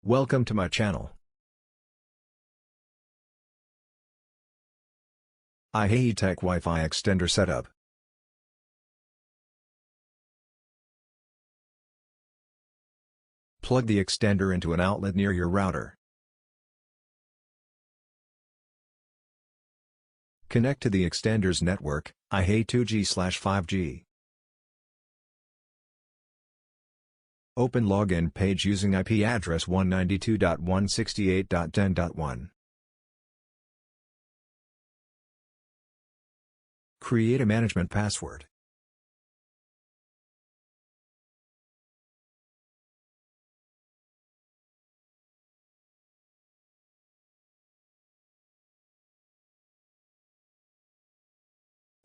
Welcome to my channel. iHEYTEK Wi-Fi Extender Setup. Plug the extender into an outlet near your router. Connect to the extender's network, iHEY 2G/5G. Open login page using IP address 192.168.10.1. Create a management password.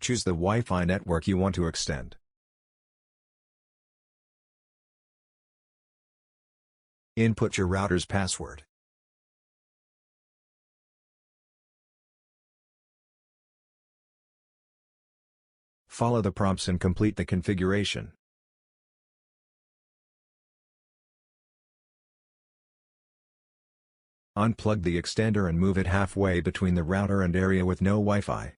Choose the Wi-Fi network you want to extend. Input your router's password. Follow the prompts and complete the configuration. Unplug the extender and move it halfway between the router and area with no Wi-Fi.